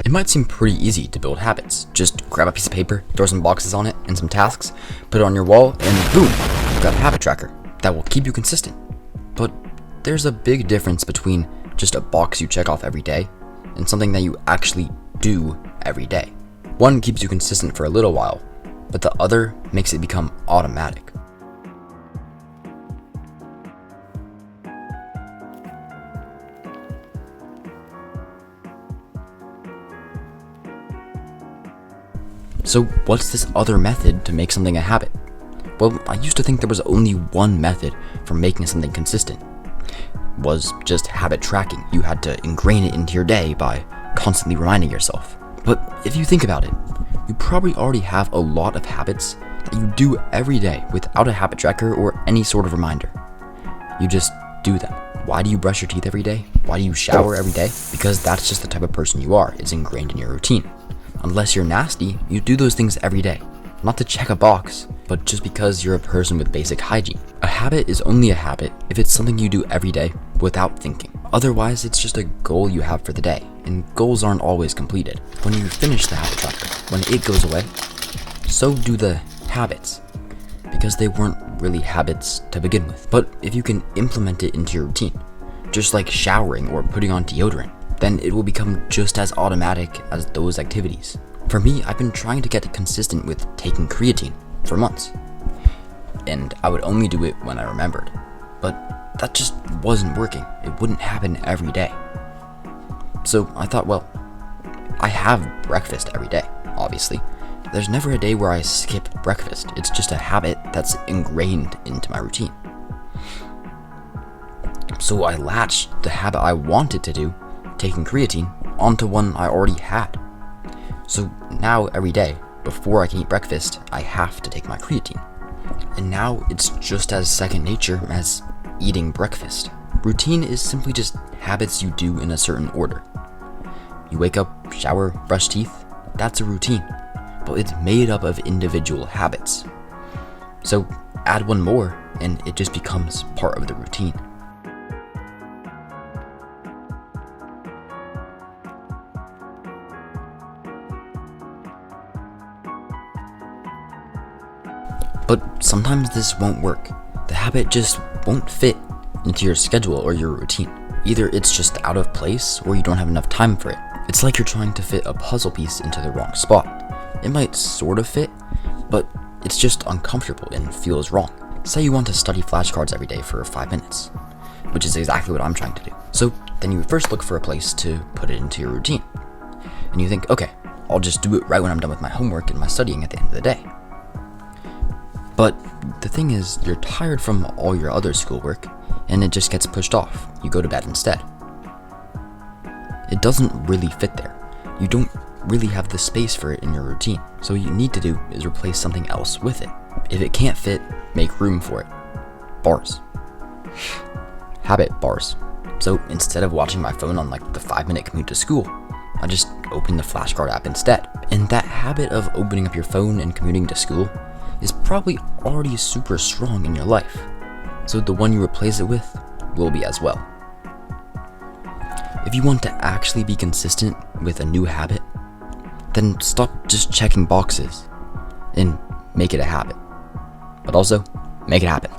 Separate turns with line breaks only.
It might seem pretty easy to build habits. Just grab a piece of paper, throw some boxes on it and some tasks, put it on your wall, and boom, you've got a habit tracker that will keep you consistent. But there's a big difference between just a box you check off every day and something that you actually do every day. One keeps you consistent for a little while, but the other makes it become automatic. So what's this other method to make something a habit? Well, I used to think there was only one method for making something consistent. It was just habit tracking. You had to ingrain it into your day by constantly reminding yourself. But if you think about it, you probably already have a lot of habits that you do every day without a habit tracker or any sort of reminder. You just do them. Why do you brush your teeth every day? Why do you shower every day? Because that's just the type of person you are. It's ingrained in your routine. Unless you're nasty, you do those things every day. Not to check a box, but just because you're a person with basic hygiene. A habit is only a habit if it's something you do every day without thinking. Otherwise, it's just a goal you have for the day, and goals aren't always completed. When you finish the habit tracker, when it goes away, so do the habits, because they weren't really habits to begin with. But if you can implement it into your routine, just like showering or putting on deodorant, then it will become just as automatic as those activities. For me, I've been trying to get consistent with taking creatine for months, and I would only do it when I remembered. But that just wasn't working. It wouldn't happen every day. So I thought, well, I have breakfast every day, obviously. There's never a day where I skip breakfast. It's just a habit that's ingrained into my routine. So I latched the habit I wanted to do, taking creatine, onto one I already had. So now every day, before I can eat breakfast, I have to take my creatine. And now it's just as second nature as eating breakfast. Routine is simply just habits you do in a certain order. You wake up, shower, brush teeth, that's a routine, but it's made up of individual habits. So add one more and it just becomes part of the routine. But sometimes this won't work. The habit just won't fit into your schedule or your routine. Either it's just out of place or you don't have enough time for it. It's like you're trying to fit a puzzle piece into the wrong spot. It might sort of fit, but it's just uncomfortable and feels wrong. Say you want to study flashcards every day for 5 minutes, which is exactly what I'm trying to do. So then you first look for a place to put it into your routine. And you think, okay, I'll just do it right when I'm done with my homework and my studying at the end of the day. But the thing is, you're tired from all your other schoolwork, and it just gets pushed off. You go to bed instead. It doesn't really fit there. You don't really have the space for it in your routine. So what you need to do is replace something else with it. If it can't fit, make room for it. Bars. Habit bars. So instead of watching my phone on like the 5-minute commute to school, I just open the flashcard app instead. And that habit of opening up your phone and commuting to school is probably already super strong in your life, so the one you replace it with will be as well. If you want to actually be consistent with a new habit, then stop just checking boxes and make it a habit. But also, make it happen.